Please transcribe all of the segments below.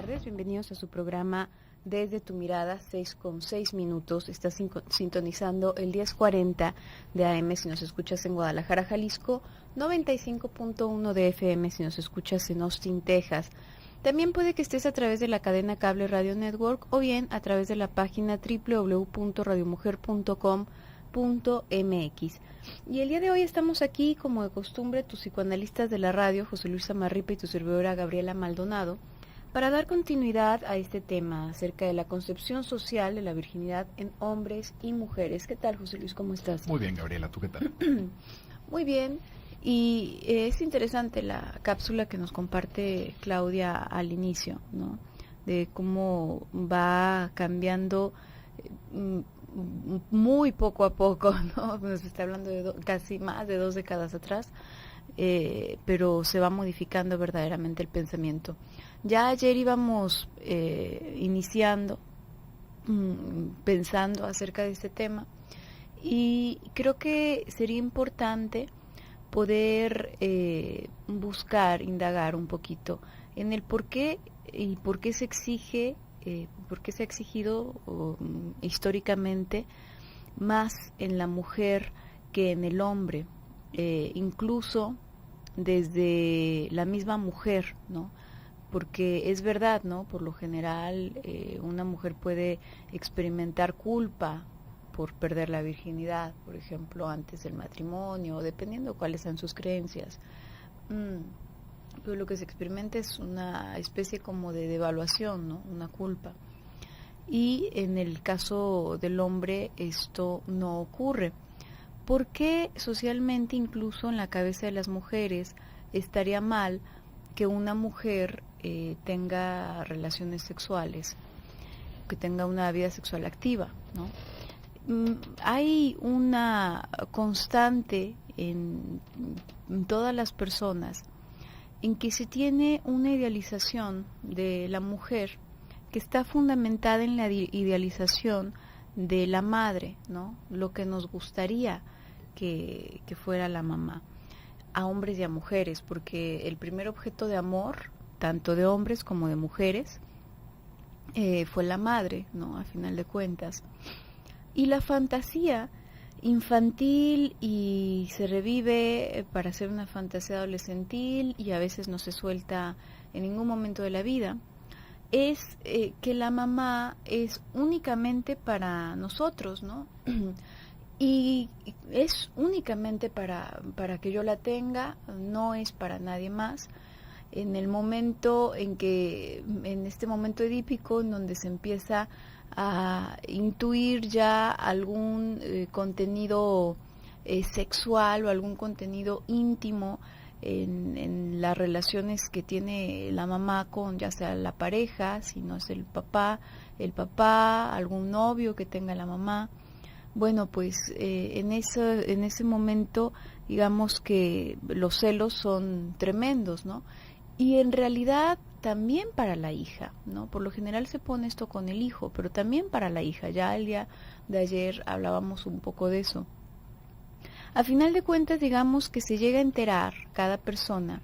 tardes, bienvenidos a su programa Desde tu Mirada, 6:06. Estás sintonizando el 1040 de AM si nos escuchas en Guadalajara, Jalisco, 95.1 de FM si nos escuchas en Austin, Texas. También puede que estés a través de la cadena Cable Radio Network o bien a través de la página www.radiomujer.com.mx. Y el día de hoy estamos aquí, como de costumbre, tus psicoanalistas de la radio, José Luis Samarripa y tu servidora Gabriela Maldonado, para dar continuidad a este tema acerca de la concepción social de la virginidad en hombres y mujeres. ¿Qué tal, José Luis? ¿Cómo estás? Muy bien, Gabriela, ¿tú qué tal? Muy bien, y es interesante la cápsula que nos comparte Claudia al inicio, ¿no? De cómo va cambiando muy poco a poco, ¿no? Nos está hablando de casi más de 2 décadas atrás, pero se va modificando verdaderamente el pensamiento. Ya ayer íbamos iniciando, pensando acerca de este tema, y creo que sería importante poder buscar, indagar un poquito en el por qué y por qué se exige, por qué se ha exigido históricamente más en la mujer que en el hombre, incluso desde la misma mujer, ¿no? Porque es verdad, ¿no? Por lo general, una mujer puede experimentar culpa por perder la virginidad, por ejemplo, antes del matrimonio, dependiendo cuáles sean sus creencias. Pero lo que se experimenta es una especie como de devaluación, ¿no? Una culpa. Y en el caso del hombre esto no ocurre. ¿Por qué socialmente, incluso en la cabeza de las mujeres, estaría mal que una mujer tenga relaciones sexuales, que tenga una vida sexual activa, ¿no? Hay una constante en todas las personas en que se tiene una idealización de la mujer que está fundamentada en la idealización de la madre, ¿no? Lo que nos gustaría que fuera la mamá, a hombres y a mujeres, porque el primer objeto de amor, tanto de hombres como de mujeres, fue la madre, ¿no? A final de cuentas. Y la fantasía infantil y se revive para hacer una fantasía adolescentil y a veces no se suelta en ningún momento de la vida, es que la mamá es únicamente para nosotros, ¿no? Y es únicamente para que yo la tenga, no es para nadie más. En el momento en este momento edípico, en donde se empieza a intuir ya algún contenido sexual o algún contenido íntimo en las relaciones que tiene la mamá con ya sea la pareja, si no es el papá, algún novio que tenga la mamá. Bueno, pues en ese momento, digamos que los celos son tremendos, ¿no? Y en realidad también para la hija, ¿no? Por lo general se pone esto con el hijo, pero también para la hija. Ya el día de ayer hablábamos un poco de eso. A final de cuentas, digamos que se llega a enterar cada persona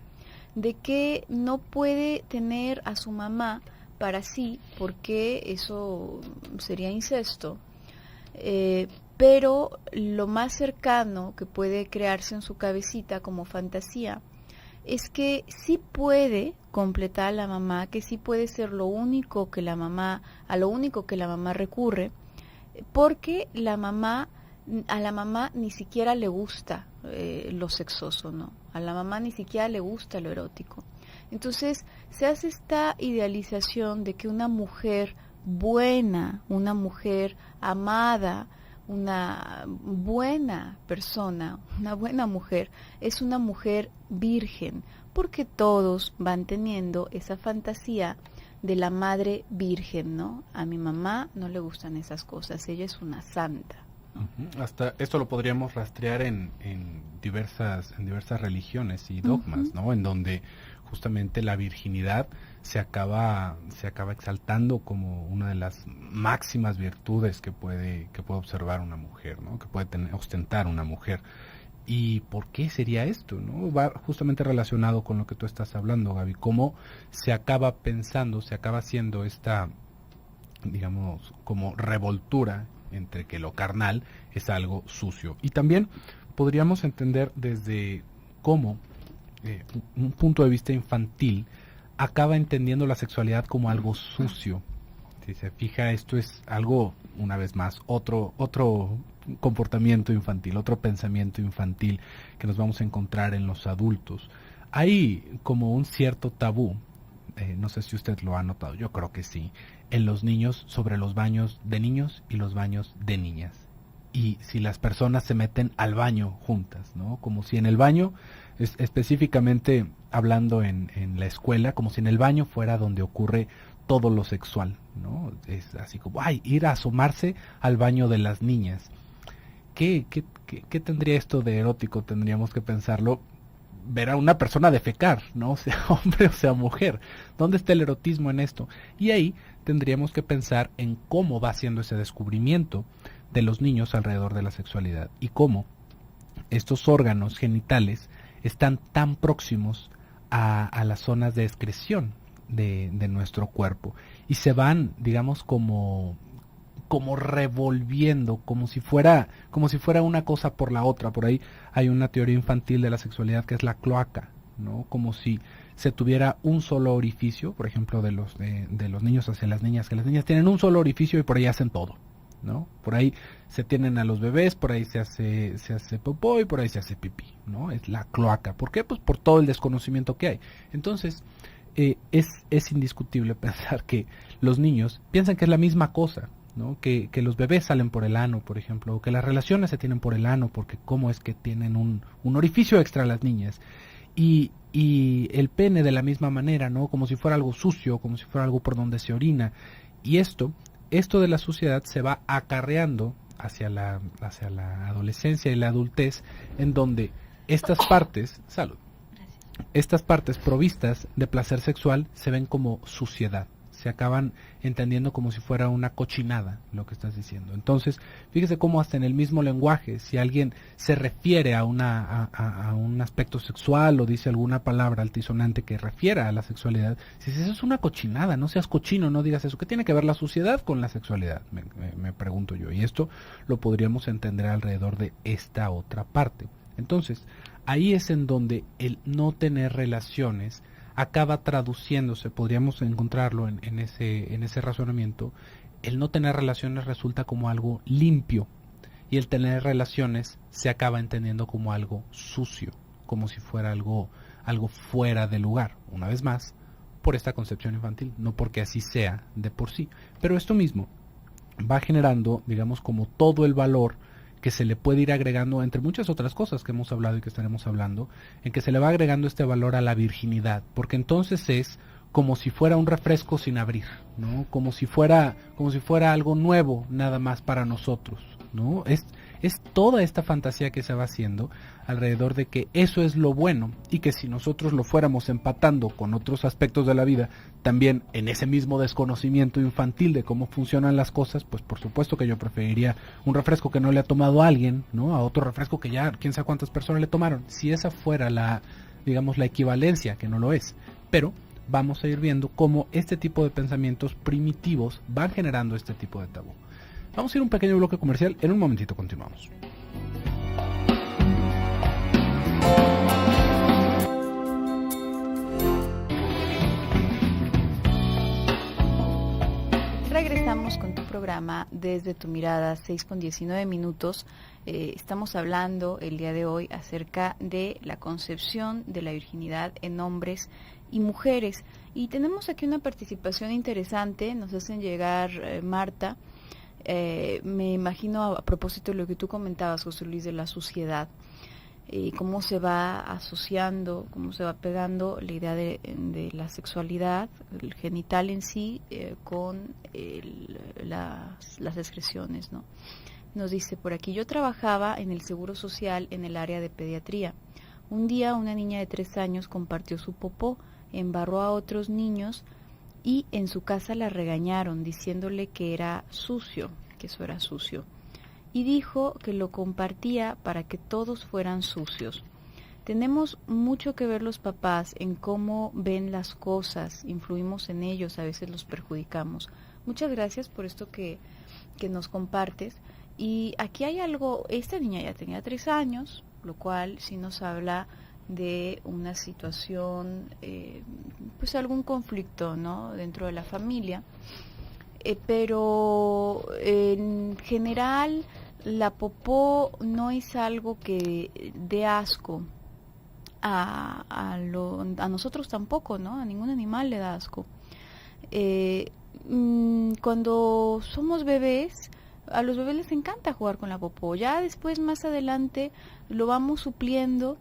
de que no puede tener a su mamá para sí, porque eso sería incesto. Pero lo más cercano que puede crearse en su cabecita como fantasía es que sí puede completar a la mamá, que sí puede ser lo único que la mamá recurre, porque a la mamá ni siquiera le gusta lo sexoso, ¿no? A la mamá ni siquiera le gusta lo erótico. Entonces se hace esta idealización de que una mujer buena, una mujer amada, una buena persona, una buena mujer, es una mujer virgen, porque todos van teniendo esa fantasía de la madre virgen, ¿no? A mi mamá no le gustan esas cosas, ella es una santa. Uh-huh. Hasta esto lo podríamos rastrear en diversas religiones y dogmas, uh-huh, ¿no? En donde justamente la virginidad se acaba exaltando como una de las máximas virtudes que puede observar una mujer, ¿no? Que puede ostentar una mujer. ¿Y por qué sería esto? ¿No? Va justamente relacionado con lo que tú estás hablando, Gaby. Cómo se acaba pensando, se acaba haciendo esta, digamos, como revoltura entre que lo carnal es algo sucio. Y también podríamos entender desde cómo un punto de vista infantil acaba entendiendo la sexualidad como algo sucio. Si se fija, esto es algo, una vez más, otro comportamiento infantil, otro pensamiento infantil que nos vamos a encontrar en los adultos. Hay como un cierto tabú, no sé si usted lo ha notado, yo creo que sí, en los niños sobre los baños de niños y los baños de niñas. Y si las personas se meten al baño juntas, ¿no? Como si en el baño, específicamente hablando en la escuela, como si en el baño fuera donde ocurre todo lo sexual, ¿no? Es así como, ay, ir a asomarse al baño de las niñas. ¿Qué tendría esto de erótico? Tendríamos que pensarlo. Ver a una persona defecar, ¿no? Sea hombre o sea mujer. ¿Dónde está el erotismo en esto? Y ahí tendríamos que pensar en cómo va haciendo ese descubrimiento de los niños alrededor de la sexualidad y cómo estos órganos genitales están tan próximos a las zonas de excreción de nuestro cuerpo y se van, digamos, como revolviendo, como si fuera una cosa por la otra. Por ahí hay una teoría infantil de la sexualidad que es la cloaca, ¿no? Como si se tuviera un solo orificio, por ejemplo, de los niños hacia las niñas, que las niñas tienen un solo orificio y por ahí hacen todo, ¿no? Por ahí se tienen a los bebés, por ahí se hace popó y por ahí se hace pipí, ¿no? Es la cloaca. ¿Por qué? Pues por todo el desconocimiento que hay. Entonces, es indiscutible pensar que los niños piensan que es la misma cosa, ¿no? Que los bebés salen por el ano, por ejemplo, o que las relaciones se tienen por el ano, porque cómo es que tienen un orificio extra las niñas. Y el pene de la misma manera, ¿no? Como si fuera algo sucio, como si fuera algo por donde se orina. Y esto de la suciedad se va acarreando hacia la adolescencia y la adultez, en donde estas partes, estas partes provistas de placer sexual se ven como suciedad. Se acaban entendiendo como si fuera una cochinada lo que estás diciendo. Entonces, fíjese cómo hasta en el mismo lenguaje, si alguien se refiere a un aspecto sexual o dice alguna palabra altisonante que refiera a la sexualidad, si eso es una cochinada, no seas cochino, no digas eso. ¿Qué tiene que ver la suciedad con la sexualidad? Me pregunto yo. Y esto lo podríamos entender alrededor de esta otra parte. Entonces, ahí es en donde el no tener relaciones acaba traduciéndose, podríamos encontrarlo en ese razonamiento, el no tener relaciones resulta como algo limpio y el tener relaciones se acaba entendiendo como algo sucio, como si fuera algo fuera de lugar, una vez más, por esta concepción infantil, no porque así sea de por sí, pero esto mismo va generando, digamos, como todo el valor que se le puede ir agregando, entre muchas otras cosas que hemos hablado y que estaremos hablando, en que se le va agregando este valor a la virginidad, porque entonces es como si fuera un refresco sin abrir, ¿no? Como si fuera algo nuevo nada más para nosotros, ¿no? Es toda esta fantasía que se va haciendo alrededor de que eso es lo bueno y que si nosotros lo fuéramos empatando con otros aspectos de la vida, también en ese mismo desconocimiento infantil de cómo funcionan las cosas, pues por supuesto que yo preferiría un refresco que no le ha tomado a alguien, ¿no? A otro refresco que ya quién sabe cuántas personas le tomaron, si esa fuera la equivalencia, que no lo es, pero vamos a ir viendo cómo este tipo de pensamientos primitivos van generando este tipo de tabú. Vamos a ir a un pequeño bloque comercial, en un momentito continuamos. Regresamos con tu programa Desde tu Mirada, 6:19. Estamos hablando el día de hoy acerca de la concepción de la virginidad en hombres y mujeres. Y tenemos aquí una participación interesante, nos hacen llegar Marta. Me imagino a propósito de lo que tú comentabas, José Luis, de la suciedad, cómo se va asociando, cómo se va pegando la idea de la sexualidad, el genital en sí, con las excreciones, ¿no? Nos dice por aquí: yo trabajaba en el Seguro Social en el área de pediatría. Un día una niña de 3 años compartió su popó, embarró a otros niños y en su casa la regañaron diciéndole que era sucio, que eso era sucio. y dijo que lo compartía para que todos fueran sucios. Tenemos mucho que ver los papás en cómo ven las cosas, influimos en ellos, a veces los perjudicamos. Muchas gracias por esto que nos compartes. Y aquí hay algo, esta niña ya tenía 3 años, lo cual sí nos habla de una situación, pues algún conflicto, ¿no?, dentro de la familia. Pero en general la popó no es algo que dé asco a nosotros tampoco, ¿no? A ningún animal le da asco. Cuando somos bebés, a los bebés les encanta jugar con la popó. Ya después, más adelante, lo vamos supliendo,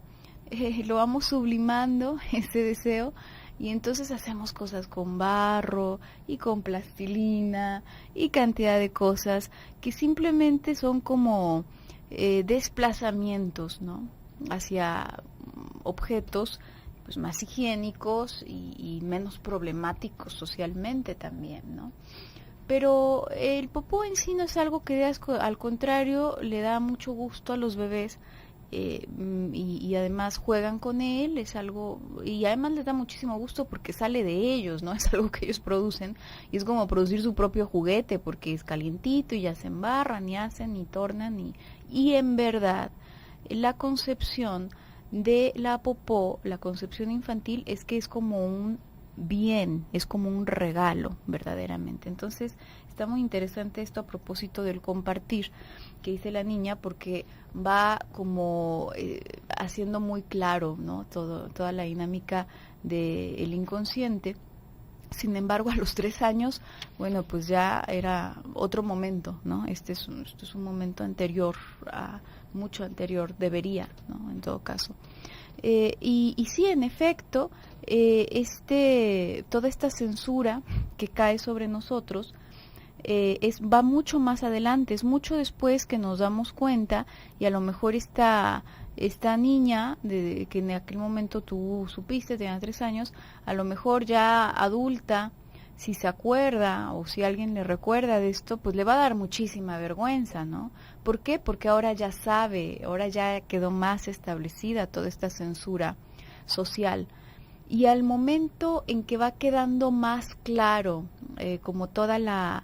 lo vamos sublimando, ese deseo, y entonces hacemos cosas con barro y con plastilina y cantidad de cosas que simplemente son como desplazamientos, ¿no?, hacia objetos pues más higiénicos y menos problemáticos socialmente también, ¿no? Pero el popó en sí no es algo que dé asco, al contrario, le da mucho gusto a los bebés, y además juegan con él, es algo, y además les da muchísimo gusto porque sale de ellos, ¿no? Es algo que ellos producen, y es como producir su propio juguete porque es calientito y ya se embarran y hacen y tornan, y en verdad la concepción de la popó, la concepción infantil, es que es como un bien, es como un regalo verdaderamente. Entonces está muy interesante esto a propósito del compartir que dice la niña, porque va como haciendo muy claro, ¿no?, toda la dinámica del inconsciente. Sin embargo, a los 3 años, bueno, pues ya era otro momento, ¿no? Este es un momento anterior, mucho anterior, debería, ¿no?, en todo caso. Y sí, en efecto, toda esta censura que cae sobre nosotros va mucho más adelante, es mucho después que nos damos cuenta, y a lo mejor esta niña, que en aquel momento tú supiste, tenía 3 años, a lo mejor ya adulta, si se acuerda o si alguien le recuerda de esto, pues le va a dar muchísima vergüenza, ¿no? ¿Por qué? Porque ahora ya sabe, ahora ya quedó más establecida toda esta censura social. Y al momento en que va quedando más claro, como toda la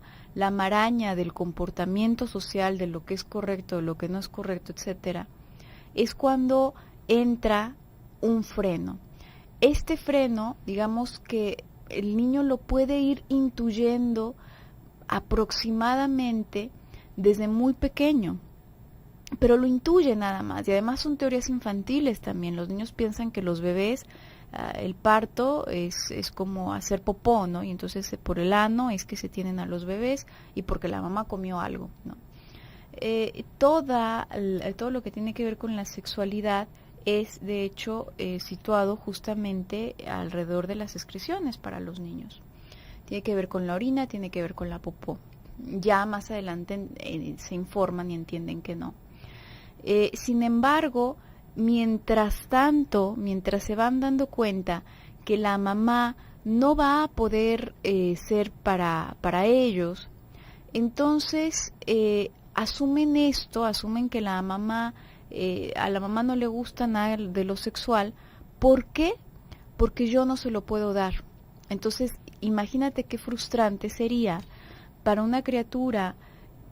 maraña del comportamiento social, de lo que es correcto, de lo que no es correcto, etcétera, es cuando entra un freno. Este freno, digamos que el niño lo puede ir intuyendo aproximadamente desde muy pequeño, pero lo intuye nada más, y además son teorías infantiles también. Los niños piensan que los bebés, el parto es como hacer popó, ¿no? Y entonces por el ano es que se tienen a los bebés, y porque la mamá comió algo, ¿no? Todo lo que tiene que ver con la sexualidad es de hecho situado justamente alrededor de las excreciones para los niños. Tiene que ver con la orina, tiene que ver con la popó. Ya más adelante se informan y entienden que no. Sin embargo, mientras tanto, mientras se van dando cuenta que la mamá no va a poder ser para ellos, entonces asumen que la mamá, a la mamá no le gusta nada de lo sexual. ¿Por qué? Porque yo no se lo puedo dar. Entonces, imagínate qué frustrante sería para una criatura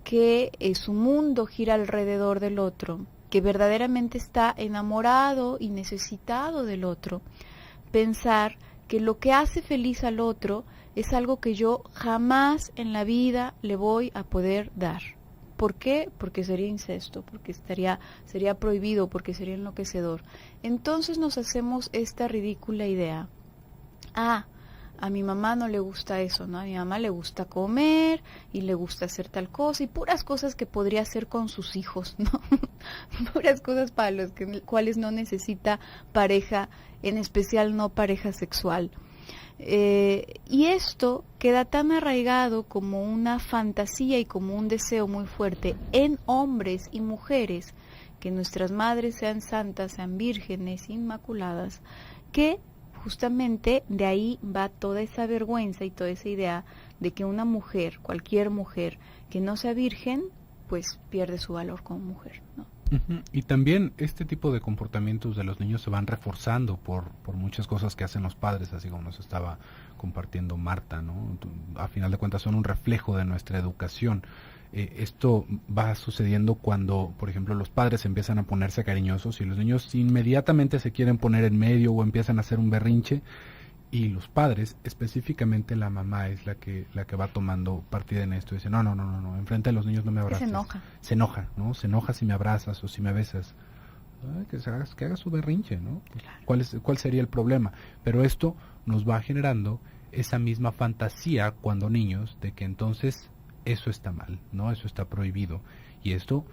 que su mundo gira alrededor del otro, que verdaderamente está enamorado y necesitado del otro, pensar que lo que hace feliz al otro es algo que yo jamás en la vida le voy a poder dar. ¿Por qué? Porque sería incesto, porque sería prohibido, porque sería enloquecedor. Entonces nos hacemos esta ridícula idea. A mi mamá no le gusta eso, ¿no? A mi mamá le gusta comer y le gusta hacer tal cosa, y puras cosas que podría hacer con sus hijos, ¿no? Puras cosas para los cuales no necesita pareja, en especial no pareja sexual. Y esto queda tan arraigado como una fantasía y como un deseo muy fuerte en hombres y mujeres, que nuestras madres sean santas, sean vírgenes, inmaculadas, que justamente de ahí va toda esa vergüenza y toda esa idea de que una mujer, cualquier mujer que no sea virgen, pues pierde su valor como mujer, ¿no? Uh-huh. Y también este tipo de comportamientos de los niños se van reforzando por muchas cosas que hacen los padres, así como nos estaba compartiendo Marta, ¿no? A final de cuentas son un reflejo de nuestra educación. Esto va sucediendo cuando, por ejemplo, los padres empiezan a ponerse cariñosos y los niños inmediatamente se quieren poner en medio o empiezan a hacer un berrinche, y los padres, específicamente la mamá, es la que va tomando partida en esto. Dice, no, enfrente de los niños no me abraces. Se enoja, ¿no? Se enoja si me abrazas o si me besas. Ay, que haga su berrinche, ¿no? Pues, ¿cuál sería el problema? Pero esto nos va generando esa misma fantasía cuando niños de que entonces eso está mal, ¿no? Eso está prohibido. Y esto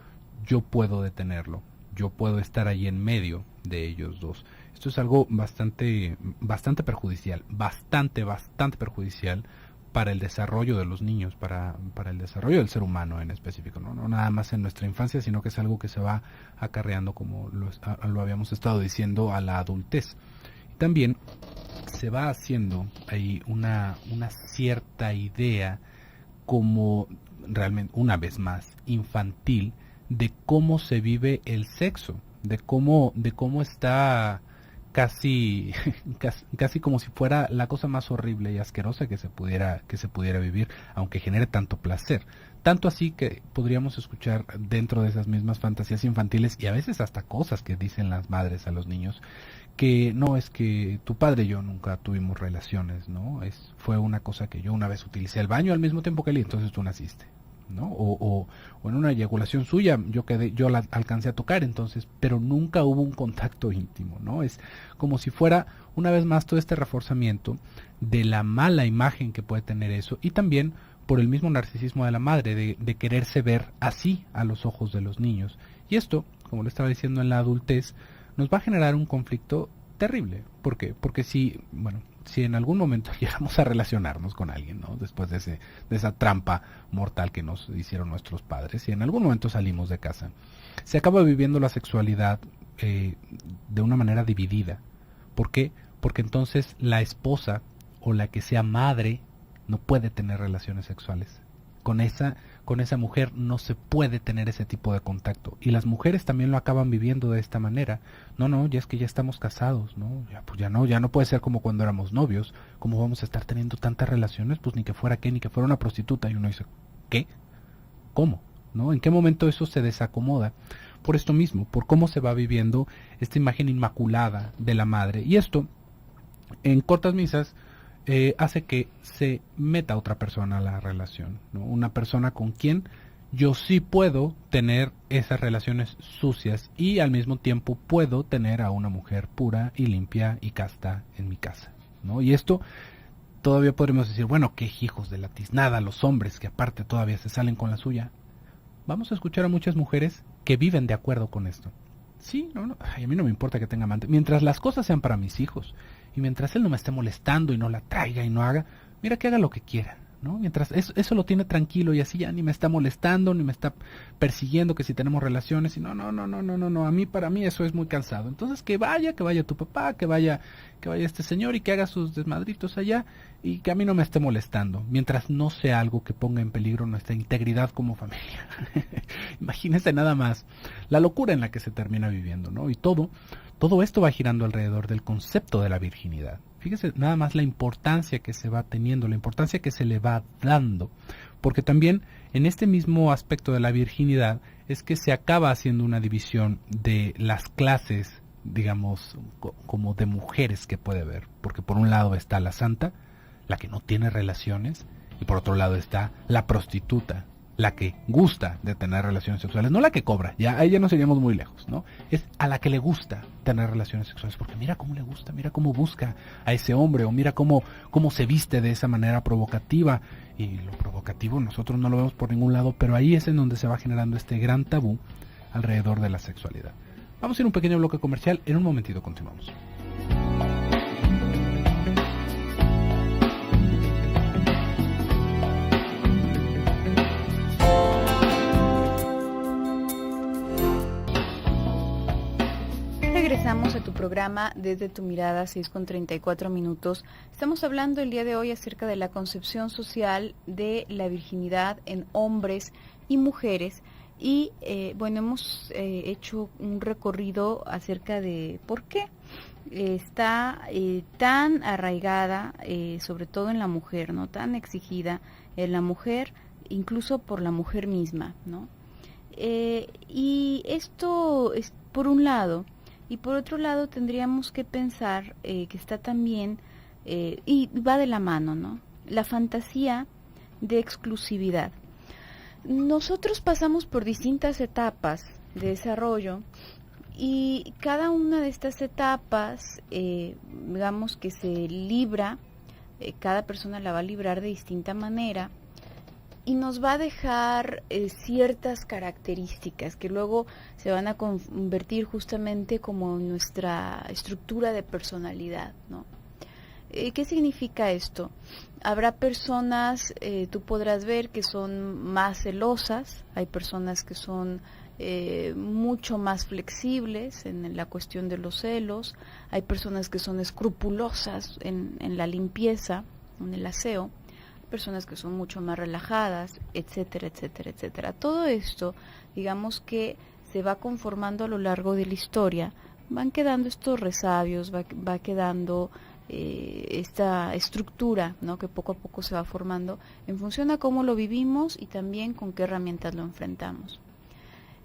yo puedo detenerlo. Yo puedo estar ahí en medio de ellos dos. Esto es algo bastante perjudicial, bastante perjudicial para el desarrollo de los niños, para el desarrollo del ser humano en específico, ¿no? No nada más en nuestra infancia, sino que es algo que se va acarreando, como lo habíamos estado diciendo, a la adultez. Y también se va haciendo ahí una cierta idea, como realmente, una vez más, infantil, de cómo se vive el sexo, de cómo está casi como si fuera la cosa más horrible y asquerosa que se pudiera vivir, aunque genere tanto placer. Tanto así que podríamos escuchar dentro de esas mismas fantasías infantiles, y a veces hasta cosas que dicen las madres a los niños, que no, es que tu padre y yo nunca tuvimos relaciones, ¿no? Fue una cosa que yo una vez utilicé el baño al mismo tiempo que él y entonces tú naciste, ¿no? O en una eyaculación suya yo la alcancé a tocar, entonces, pero nunca hubo un contacto íntimo, ¿no? Es como si fuera una vez más todo este reforzamiento de la mala imagen que puede tener eso, y también por el mismo narcisismo de la madre de quererse ver así a los ojos de los niños. Y esto, como le estaba diciendo, en la adultez nos va a generar un conflicto terrible. ¿Por qué? Porque si en algún momento llegamos a relacionarnos con alguien, ¿no? Después de esa trampa mortal que nos hicieron nuestros padres, si en algún momento salimos de casa, se acaba viviendo la sexualidad de una manera dividida. ¿Por qué? Porque entonces la esposa o la que sea madre no puede tener relaciones sexuales. Con esa mujer no se puede tener ese tipo de contacto. Y las mujeres también lo acaban viviendo de esta manera. No, ya es que ya estamos casados, ¿no? Ya no puede ser como cuando éramos novios. ¿Cómo vamos a estar teniendo tantas relaciones? Pues ni que fuera una prostituta. Y uno dice, ¿qué? ¿Cómo? ¿No? ¿En qué momento eso se desacomoda? Por esto mismo, por cómo se va viviendo esta imagen inmaculada de la madre. Y esto, en cortas misas, hace que se meta otra persona a la relación, ¿no? Una persona con quien yo sí puedo tener esas relaciones sucias y al mismo tiempo puedo tener a una mujer pura y limpia y casta en mi casa, ¿no? Y esto todavía podríamos decir, bueno, qué hijos de la tiznada los hombres que aparte todavía se salen con la suya. Vamos a escuchar a muchas mujeres que viven de acuerdo con esto. Sí, ay, a mí no me importa que tenga amante, mientras las cosas sean para mis hijos y mientras él no me esté molestando y no la traiga y no haga, mira, que haga lo que quiera, ¿no? Mientras eso lo tiene tranquilo y así ya ni me está molestando, ni me está persiguiendo que si tenemos relaciones, y para mí eso es muy cansado. Entonces que vaya tu papá, que vaya este señor y que haga sus desmadritos allá y que a mí no me esté molestando, mientras no sea algo que ponga en peligro nuestra integridad como familia. Imagínense nada más la locura en la que se termina viviendo, ¿no? Y todo esto va girando alrededor del concepto de la virginidad. Fíjese nada más la importancia que se va teniendo, la importancia que se le va dando, porque también en este mismo aspecto de la virginidad es que se acaba haciendo una división de las clases, digamos, como de mujeres que puede haber, porque por un lado está la santa, la que no tiene relaciones, y por otro lado está la prostituta, la que gusta de tener relaciones sexuales, no la que cobra, ya ahí ya nos iríamos muy lejos, ¿no? Es a la que le gusta tener relaciones sexuales, porque mira cómo le gusta, mira cómo busca a ese hombre, o mira cómo se viste de esa manera provocativa, y lo provocativo nosotros no lo vemos por ningún lado, pero ahí es en donde se va generando este gran tabú alrededor de la sexualidad. Vamos a ir a un pequeño bloque comercial, en un momentito continuamos. Regresamos a tu programa Desde tu Mirada, 6:34. Estamos hablando el día de hoy acerca de la concepción social de la virginidad en hombres y mujeres, Y bueno, hemos hecho un recorrido acerca de por qué está tan arraigada, sobre todo en la mujer, ¿no? Tan exigida en la mujer, incluso por la mujer misma, ¿no? Y esto es por un lado, y por otro lado tendríamos que pensar que está también, y va de la mano, ¿no? La fantasía de exclusividad. Nosotros pasamos por distintas etapas de desarrollo y cada una de estas etapas, digamos que se libra, cada persona la va a librar de distinta manera y nos va a dejar ciertas características que luego se van a convertir justamente como en nuestra estructura de personalidad, ¿no? ¿Qué significa esto? Habrá personas, tú podrás ver que son más celosas, hay personas que son mucho más flexibles en la cuestión de los celos, hay personas que son escrupulosas en la limpieza, en el aseo, personas que son mucho más relajadas, etcétera, etcétera, etcétera. Todo esto, digamos que se va conformando a lo largo de la historia, van quedando estos resabios, va quedando esta estructura, ¿no? Que poco a poco se va formando en función a cómo lo vivimos y también con qué herramientas lo enfrentamos.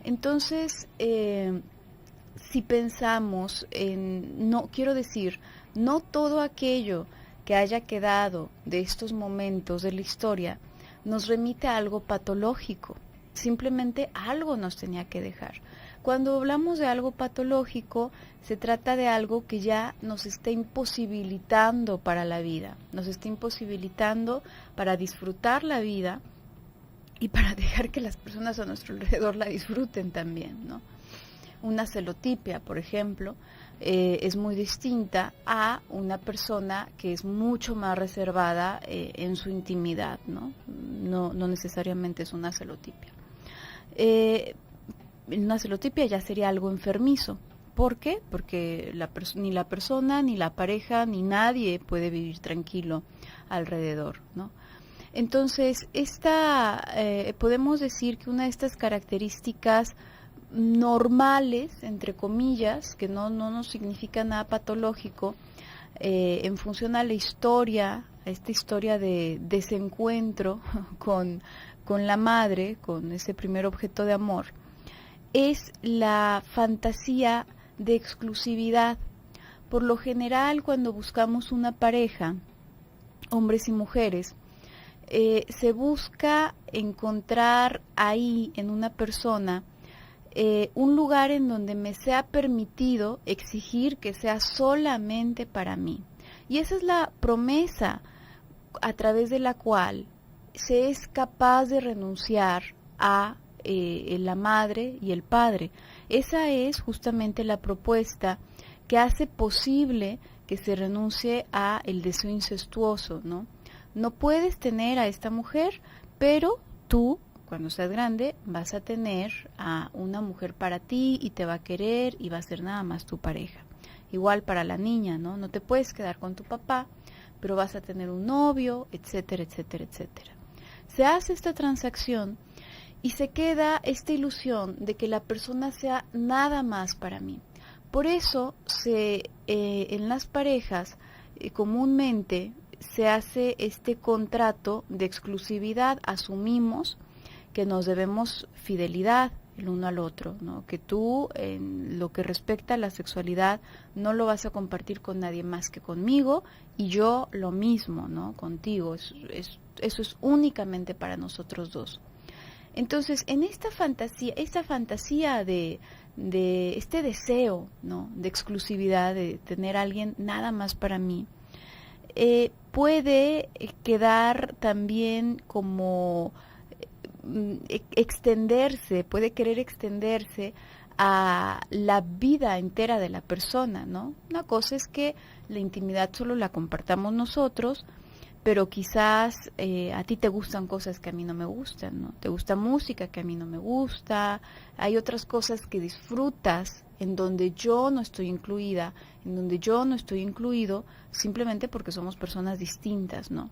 Entonces, si pensamos en, no quiero decir, no todo aquello que haya quedado de estos momentos de la historia nos remite a algo patológico, simplemente algo nos tenía que dejar. Cuando hablamos de algo patológico, se trata de algo que ya nos está imposibilitando para la vida, nos está imposibilitando para disfrutar la vida y para dejar que las personas a nuestro alrededor la disfruten también, ¿no? Una celotipia, por ejemplo, es muy distinta a una persona que es mucho más reservada en su intimidad, ¿no? No necesariamente es una celotipia. Una celotipia ya sería algo enfermizo. ¿Por qué? Porque ni la persona, ni la pareja, ni nadie puede vivir tranquilo alrededor, ¿no? Entonces, podemos decir que una de estas características normales, entre comillas, que no nos significa nada patológico, en función a la historia, a esta historia de desencuentro con la madre, con ese primer objeto de amor, es la fantasía de exclusividad. Por lo general, cuando buscamos una pareja, hombres y mujeres, se busca encontrar ahí en una persona un lugar en donde me sea permitido exigir que sea solamente para mí. Y esa es la promesa a través de la cual se es capaz de renunciar a la madre y el padre. Esa es justamente la propuesta que hace posible que se renuncie a el deseo incestuoso, ¿no? No puedes tener a esta mujer, pero tú, cuando seas grande, vas a tener a una mujer para ti y te va a querer y va a ser nada más tu pareja. Igual para la niña, ¿no? No te puedes quedar con tu papá, pero vas a tener un novio, etcétera, etcétera, etcétera. Se hace esta transacción y se queda esta ilusión de que la persona sea nada más para mí. Por eso en las parejas comúnmente se hace este contrato de exclusividad, asumimos que nos debemos fidelidad el uno al otro, ¿no? Que tú, en lo que respecta a la sexualidad, no lo vas a compartir con nadie más que conmigo, y yo lo mismo, ¿no? Contigo, eso es únicamente para nosotros dos. Entonces, en esta fantasía de este deseo, ¿no? De exclusividad, de tener a alguien nada más para mí, puede quedar también como puede querer extenderse a la vida entera de la persona, ¿no? Una cosa es que la intimidad solo la compartamos nosotros, pero quizás a ti te gustan cosas que a mí no me gustan, ¿no? Te gusta música que a mí no me gusta, hay otras cosas que disfrutas en donde yo no estoy incluida, en donde yo no estoy incluido, simplemente porque somos personas distintas, ¿no?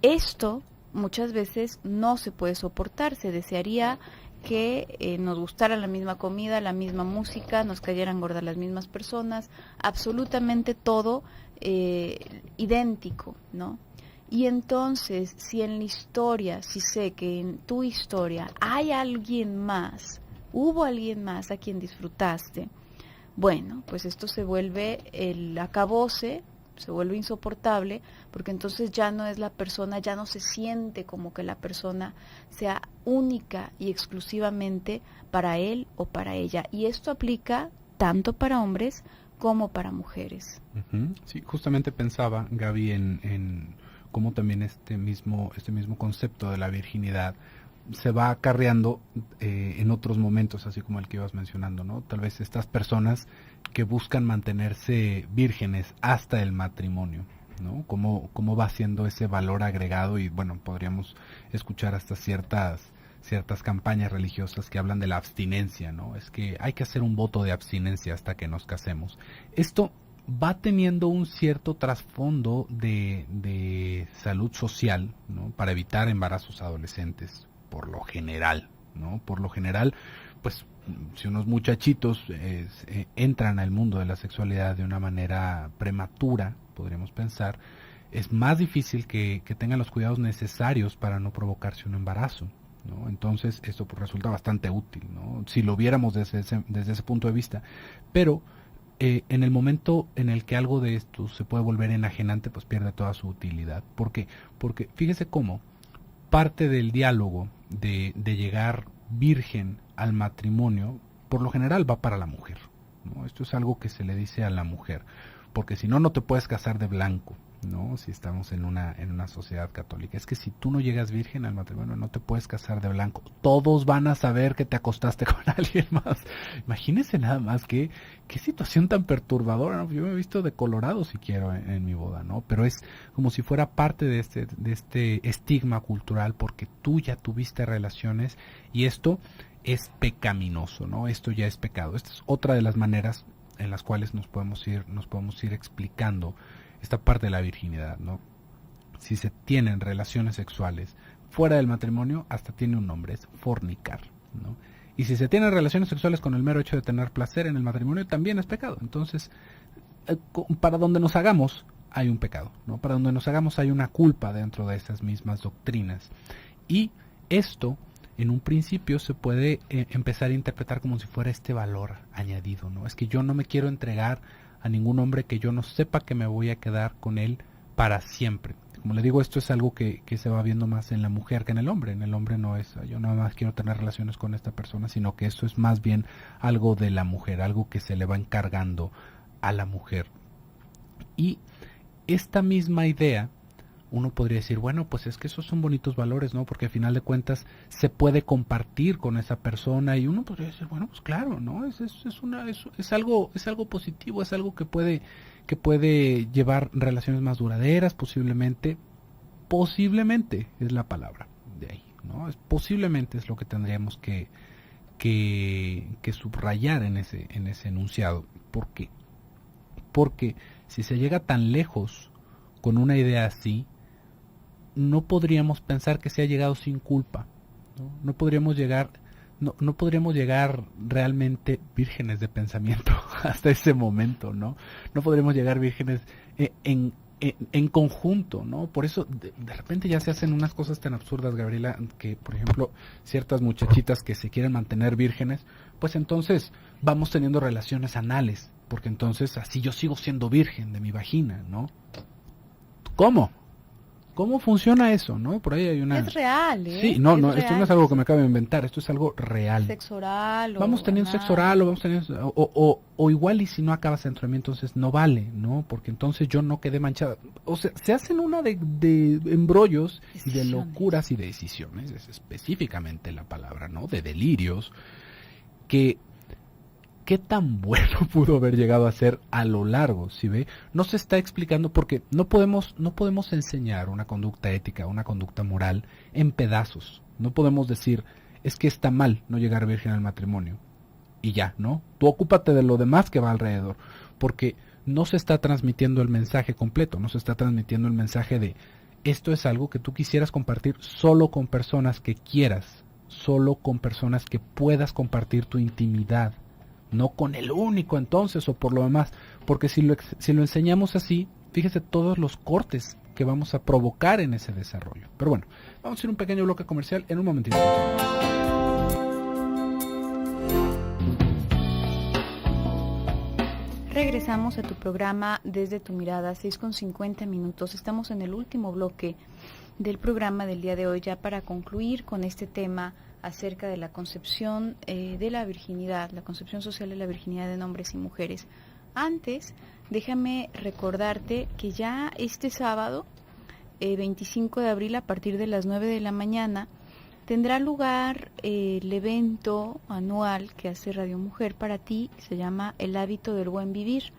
Esto muchas veces no se puede soportar, se desearía que nos gustara la misma comida, la misma música, nos cayeran gordas las mismas personas, absolutamente todo idéntico, ¿no? Y entonces, si en la historia, si sé que en tu historia hay alguien más, hubo alguien más a quien disfrutaste, bueno, pues esto se vuelve el acabose, se vuelve insoportable, porque entonces ya no es la persona, ya no se siente como que la persona sea única y exclusivamente para él o para ella. Y esto aplica tanto para hombres como para mujeres. Uh-huh. Sí, justamente pensaba, Gaby, en cómo también este mismo concepto de la virginidad se va acarreando en otros momentos, así como el que ibas mencionando, ¿no? Tal vez estas personas que buscan mantenerse vírgenes hasta el matrimonio, ¿no? Cómo va siendo ese valor agregado, y bueno, podríamos escuchar hasta ciertas campañas religiosas que hablan de la abstinencia, ¿no? Es que hay que hacer un voto de abstinencia hasta que nos casemos. Esto va teniendo un cierto trasfondo de salud social, ¿no? Para evitar embarazos adolescentes, por lo general, ¿no? Por lo general, pues, si unos muchachitos entran al mundo de la sexualidad de una manera prematura, podríamos pensar, es más difícil que tengan los cuidados necesarios para no provocarse un embarazo, ¿no? Entonces, esto pues resulta bastante útil, ¿no? Si lo viéramos desde ese punto de vista. Pero en el momento en el que algo de esto se puede volver enajenante, pues pierde toda su utilidad. ¿Por qué? Porque fíjese cómo parte del diálogo de llegar virgen al matrimonio, por lo general va para la mujer, ¿no? Esto es algo que se le dice a la mujer, porque si no, no te puedes casar de blanco, ¿no? Si estamos en una sociedad católica, es que si tú no llegas virgen al matrimonio, no te puedes casar de blanco, todos van a saber que te acostaste con alguien más. Imagínense nada más qué situación tan perturbadora, ¿no? Yo me he visto de colorado si quiero en mi boda, ¿no? Pero es como si fuera parte de este estigma cultural, porque tú ya tuviste relaciones, y esto es pecaminoso, ¿no? Esto ya es pecado. Esta es otra de las maneras en las cuales nos podemos ir explicando esta parte de la virginidad, ¿no? Si se tienen relaciones sexuales fuera del matrimonio, hasta tiene un nombre, es fornicar, ¿no? Y si se tienen relaciones sexuales con el mero hecho de tener placer en el matrimonio, también es pecado. Entonces, para donde nos hagamos, hay un pecado, ¿no? Para donde nos hagamos hay una culpa dentro de esas mismas doctrinas. Y esto, en un principio, se puede empezar a interpretar como si fuera este valor añadido, ¿no? Es que yo no me quiero entregar a ningún hombre que yo no sepa que me voy a quedar con él para siempre. Como le digo, esto es algo que se va viendo más en la mujer que en el hombre. En el hombre no es, yo nada más quiero tener relaciones con esta persona, sino que esto es más bien algo de la mujer, algo que se le va encargando a la mujer. Y esta misma idea, uno podría decir, bueno, pues es que esos son bonitos valores, ¿no? Porque al final de cuentas se puede compartir con esa persona, y uno podría decir, bueno, pues claro, ¿no? Es algo positivo, es algo que puede llevar relaciones más duraderas, posiblemente es la palabra de ahí, ¿no? Posiblemente es lo que tendríamos que subrayar en ese enunciado. ¿Por qué? Porque si se llega tan lejos con una idea así, no podríamos pensar que se ha llegado sin culpa, ¿no? No podríamos llegar realmente vírgenes de pensamiento hasta ese momento, ¿no? No podríamos llegar vírgenes en conjunto, ¿no? Por eso de repente ya se hacen unas cosas tan absurdas, Gabriela, que por ejemplo ciertas muchachitas que se quieren mantener vírgenes, pues entonces vamos teniendo relaciones anales, porque entonces así yo sigo siendo virgen de mi vagina, ¿no? ¿Cómo funciona eso, no? Por ahí hay una... Es real, ¿eh? Sí, esto no es algo que me acabo de inventar, esto es algo real. Sexo oral vamos teniendo sexo oral, o igual, y si no acabas dentro de mí, entonces no vale, ¿no? Porque entonces yo no quedé manchada. O sea, se hacen una de embrollos y de locuras y de decisiones, es específicamente la palabra, ¿no? De delirios, que... ¿Qué tan bueno pudo haber llegado a ser a lo largo? ¿Sí ve? No se está explicando, porque no podemos enseñar una conducta ética, una conducta moral en pedazos. No podemos decir, es que está mal no llegar virgen al matrimonio. Y ya, ¿no? Tú ocúpate de lo demás que va alrededor. Porque no se está transmitiendo el mensaje completo, no se está transmitiendo el mensaje de, esto es algo que tú quisieras compartir solo con personas que quieras solo con personas que puedas compartir tu intimidad, no con el único entonces o por lo demás, porque si lo enseñamos así, fíjese todos los cortes que vamos a provocar en ese desarrollo. Pero bueno, vamos a ir un pequeño bloque comercial en un momentito. Regresamos a tu programa Desde tu Mirada, 6:50. Estamos en el último bloque del programa del día de hoy, ya para concluir con este tema acerca de la concepción de la virginidad, la concepción social de la virginidad en hombres y mujeres. Antes, déjame recordarte que ya este sábado, 25 de abril, a partir de las 9 de la mañana, tendrá lugar el evento anual que hace Radio Mujer para ti, se llama El Hábito del Buen Vivir.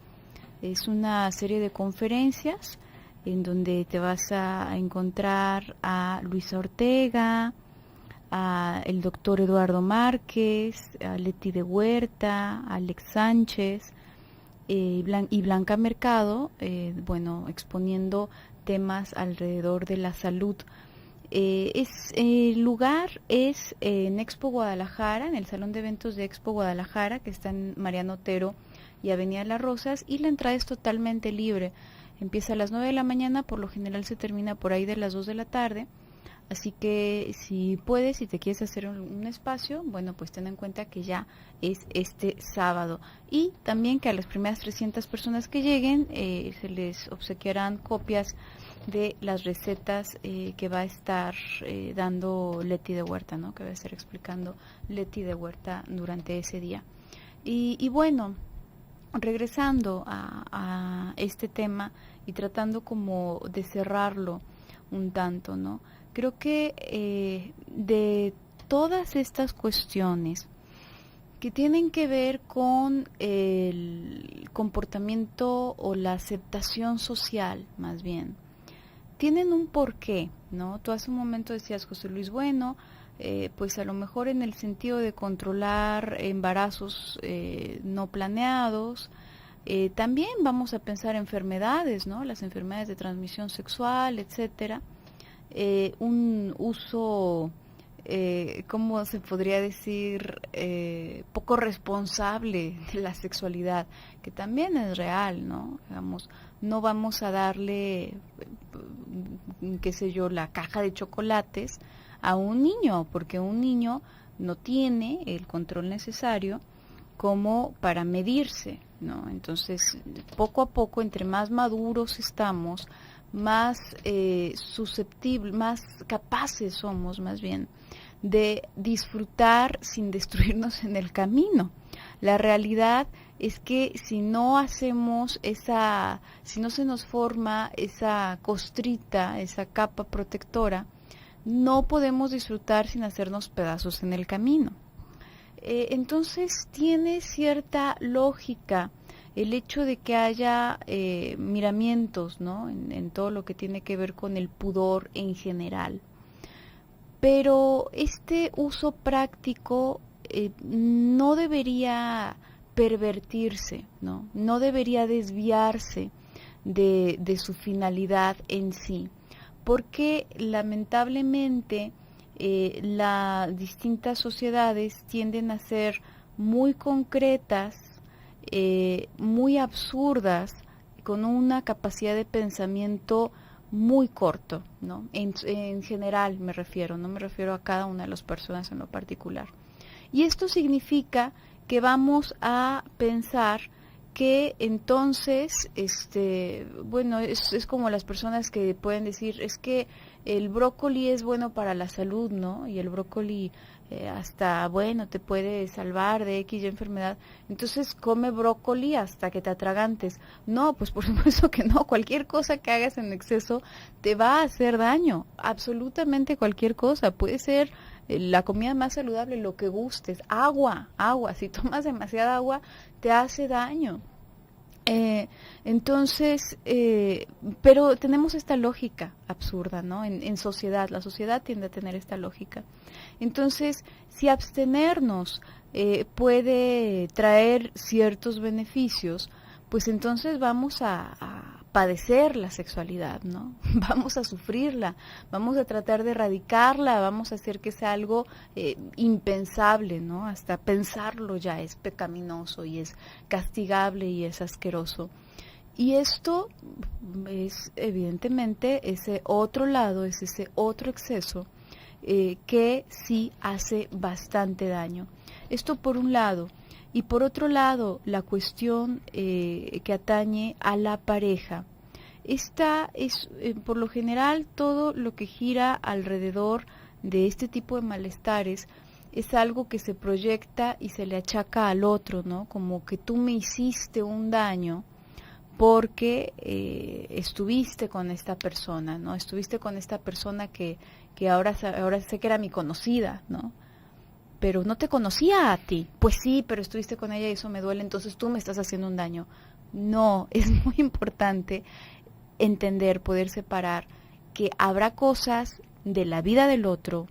Es una serie de conferencias en donde te vas a encontrar a Luisa Ortega, a el doctor Eduardo Márquez, a Leti de Huerta, a Alex Sánchez y Blanca Mercado, exponiendo temas alrededor de la salud. El lugar es en Expo Guadalajara, en el Salón de Eventos de Expo Guadalajara, que está en Mariano Otero y Avenida Las Rosas, y la entrada es totalmente libre. Empieza a las 9 de la mañana, por lo general se termina por ahí de las 2 de la tarde, así que si puedes, si te quieres hacer un espacio, bueno, pues ten en cuenta que ya es este sábado. Y también que a las primeras 300 personas que lleguen se les obsequiarán copias de las recetas que va a estar dando Leti de Huerta, ¿no? Que va a estar explicando Leti de Huerta durante ese día. Y bueno, regresando a este tema y tratando como de cerrarlo un tanto, ¿no? Creo que de todas estas cuestiones que tienen que ver con el comportamiento o la aceptación social, más bien, tienen un porqué, ¿no? Tú hace un momento decías, José Luis, bueno, pues a lo mejor en el sentido de controlar embarazos no planeados, también vamos a pensar enfermedades, ¿no? Las enfermedades de transmisión sexual, etcétera, un uso, ¿cómo se podría decir? Poco responsable de la sexualidad, que también es real, ¿no? Digamos, no vamos a darle, qué sé yo, la caja de chocolates a un niño, porque un niño no tiene el control necesario como para medirse, ¿no? Entonces, poco a poco, entre más maduros estamos, más susceptibles, más capaces somos, más bien, de disfrutar sin destruirnos en el camino. La realidad es que si no hacemos si no se nos forma esa costrita, esa capa protectora, no podemos disfrutar sin hacernos pedazos en el camino. Entonces tiene cierta lógica el hecho de que haya miramientos, ¿no? En todo lo que tiene que ver con el pudor en general. Pero este uso práctico no debería pervertirse, ¿no? No debería desviarse de su finalidad en sí, porque lamentablemente las distintas sociedades tienden a ser muy concretas, muy absurdas, con una capacidad de pensamiento muy corto, ¿no? En general me refiero, no me refiero a cada una de las personas en lo particular. Y esto significa que vamos a pensar que entonces, bueno, es como las personas que pueden decir, es que el brócoli es bueno para la salud, ¿no? Y el brócoli hasta, bueno, te puede salvar de X enfermedad. Entonces come brócoli hasta que te atragantes. No, pues por supuesto que no. Cualquier cosa que hagas en exceso te va a hacer daño. Absolutamente cualquier cosa. Puede ser la comida más saludable, lo que gustes. Agua. Si tomas demasiada agua, te hace daño. Entonces, pero tenemos esta lógica absurda, ¿no? En sociedad, la sociedad tiende a tener esta lógica. Entonces, si abstenernos puede traer ciertos beneficios, pues entonces vamos a padecer la sexualidad, ¿no? Vamos a sufrirla, vamos a tratar de erradicarla, vamos a hacer que sea algo impensable, ¿no? Hasta pensarlo ya es pecaminoso y es castigable y es asqueroso. Y esto es evidentemente ese otro lado, es ese otro exceso que sí hace bastante daño. Esto por un lado. Y por otro lado, la cuestión que atañe a la pareja. Esta es, por lo general, todo lo que gira alrededor de este tipo de malestares es algo que se proyecta y se le achaca al otro, ¿no? Como que tú me hiciste un daño porque estuviste con esta persona, ¿no? Estuviste con esta persona que ahora sé que era mi conocida, ¿no? Pero no te conocía a ti. Pues sí, pero estuviste con ella y eso me duele, entonces tú me estás haciendo un daño. No, es muy importante entender, poder separar que habrá cosas de la vida del otro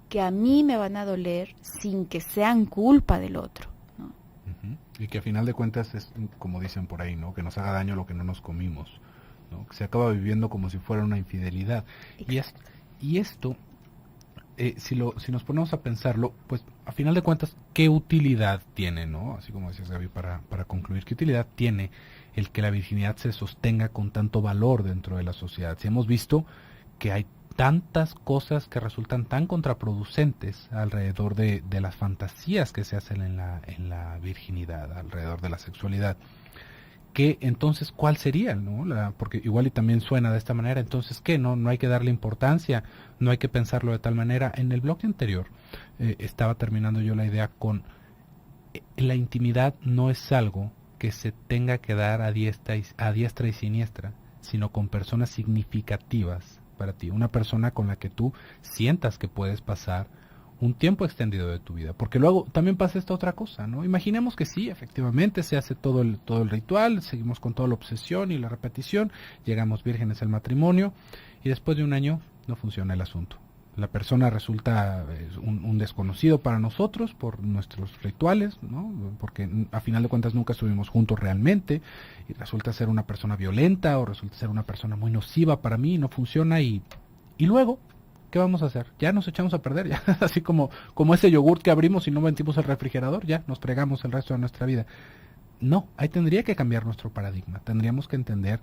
que a mí me van a doler sin que sean culpa del otro, ¿no? Y que a final de cuentas es, como dicen por ahí, ¿no? Que nos haga daño lo que no nos comimos, ¿no? Que se acaba viviendo como si fuera una infidelidad. Y esto... si nos ponemos a pensarlo, pues a final de cuentas, ¿qué utilidad tiene, no? Así como decías, Gaby, para concluir, ¿qué utilidad tiene el que la virginidad se sostenga con tanto valor dentro de la sociedad? Si hemos visto que hay tantas cosas que resultan tan contraproducentes alrededor de las fantasías que se hacen en la virginidad, alrededor de la sexualidad, que entonces ¿cuál sería? ¿No? Porque igual y también suena de esta manera, entonces ¿qué? No hay que darle importancia, no hay que pensarlo de tal manera. En el bloque anterior estaba terminando yo la idea con la intimidad no es algo que se tenga que dar a diestra y siniestra, sino con personas significativas para ti, una persona con la que tú sientas que puedes pasar un tiempo extendido de tu vida, porque luego también pasa esta otra cosa, ¿no? Imaginemos que sí, efectivamente se hace todo el ritual, seguimos con toda la obsesión y la repetición, llegamos vírgenes al matrimonio y después de un año no funciona el asunto. La persona resulta un desconocido para nosotros por nuestros rituales, ¿no? Porque a final de cuentas nunca estuvimos juntos realmente, y resulta ser una persona violenta o resulta ser una persona muy nociva para mí, no funciona y luego ¿qué vamos a hacer? Ya nos echamos a perder, ya así como ese yogurt que abrimos y no metimos el refrigerador, ya nos fregamos el resto de nuestra vida. No, ahí tendría que cambiar nuestro paradigma, tendríamos que entender,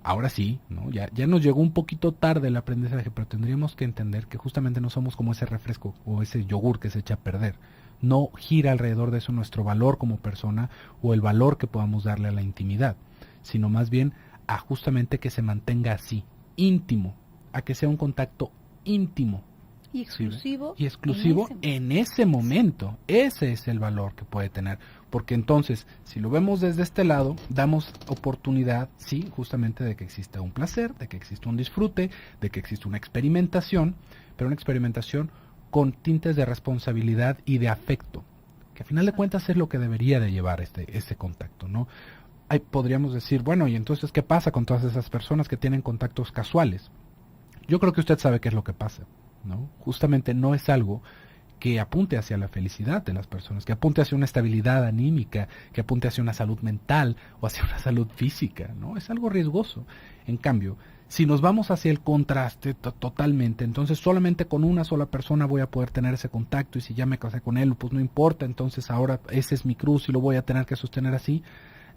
ahora sí, ¿no? Ya nos llegó un poquito tarde el aprendizaje, pero tendríamos que entender que justamente no somos como ese refresco o ese yogur que se echa a perder. No gira alrededor de eso nuestro valor como persona o el valor que podamos darle a la intimidad, sino más bien a justamente que se mantenga así, íntimo, a que sea un contacto íntimo y exclusivo, ¿sí? Y exclusivo en ese momento. Ese es el valor que puede tener, porque entonces si lo vemos desde este lado damos oportunidad, sí, justamente de que exista un placer, de que exista un disfrute, de que exista una experimentación, pero una experimentación con tintes de responsabilidad y de afecto, que a final de cuentas es lo que debería de llevar este contacto, ¿no? Podríamos decir, bueno, y entonces ¿qué pasa con todas esas personas que tienen contactos casuales? Yo creo que usted sabe qué es lo que pasa, ¿no? Justamente no es algo que apunte hacia la felicidad de las personas, que apunte hacia una estabilidad anímica, que apunte hacia una salud mental o hacia una salud física, ¿no? Es algo riesgoso. En cambio, si nos vamos hacia el contraste totalmente, entonces solamente con una sola persona voy a poder tener ese contacto y si ya me casé con él, pues no importa, entonces ahora ese es mi cruz y lo voy a tener que sostener así.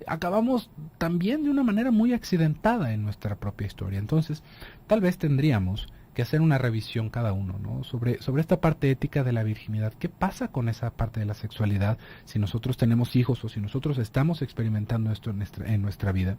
Acabamos también de una manera muy accidentada en nuestra propia historia. Entonces, tal vez tendríamos que hacer una revisión cada uno, ¿no? Sobre esta parte ética de la virginidad. ¿Qué pasa con esa parte de la sexualidad si nosotros tenemos hijos o si nosotros estamos experimentando esto en nuestra vida?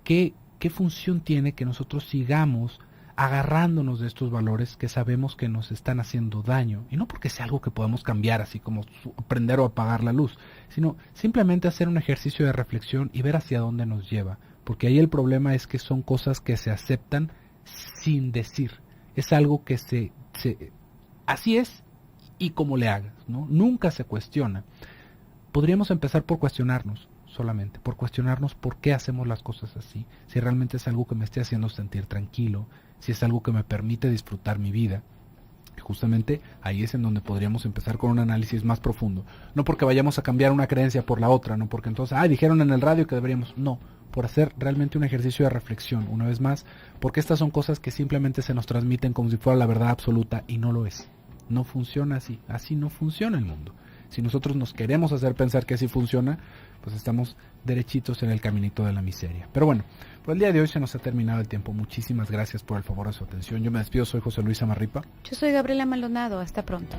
¿Qué función tiene que nosotros sigamos agarrándonos de estos valores que sabemos que nos están haciendo daño? Y no porque sea algo que podamos cambiar, así como prender o apagar la luz, sino simplemente hacer un ejercicio de reflexión y ver hacia dónde nos lleva. Porque ahí el problema es que son cosas que se aceptan sin decir. Es algo que así es y como le hagas, ¿no? Nunca se cuestiona. Podríamos empezar por cuestionarnos solamente, por cuestionarnos por qué hacemos las cosas así, si realmente es algo que me esté haciendo sentir tranquilo, si es algo que me permite disfrutar mi vida. Y justamente ahí es en donde podríamos empezar con un análisis más profundo. No porque vayamos a cambiar una creencia por la otra, no porque entonces, dijeron en el radio que deberíamos, no, por hacer realmente un ejercicio de reflexión, una vez más, porque estas son cosas que simplemente se nos transmiten como si fuera la verdad absoluta y no lo es. No funciona así, así no funciona el mundo. Si nosotros nos queremos hacer pensar que así funciona, pues estamos derechitos en el caminito de la miseria. Pero bueno, por el día de hoy se nos ha terminado el tiempo. Muchísimas gracias por el favor de su atención. Yo me despido, soy José Luis Amarripa. Yo soy Gabriela Maldonado, hasta pronto.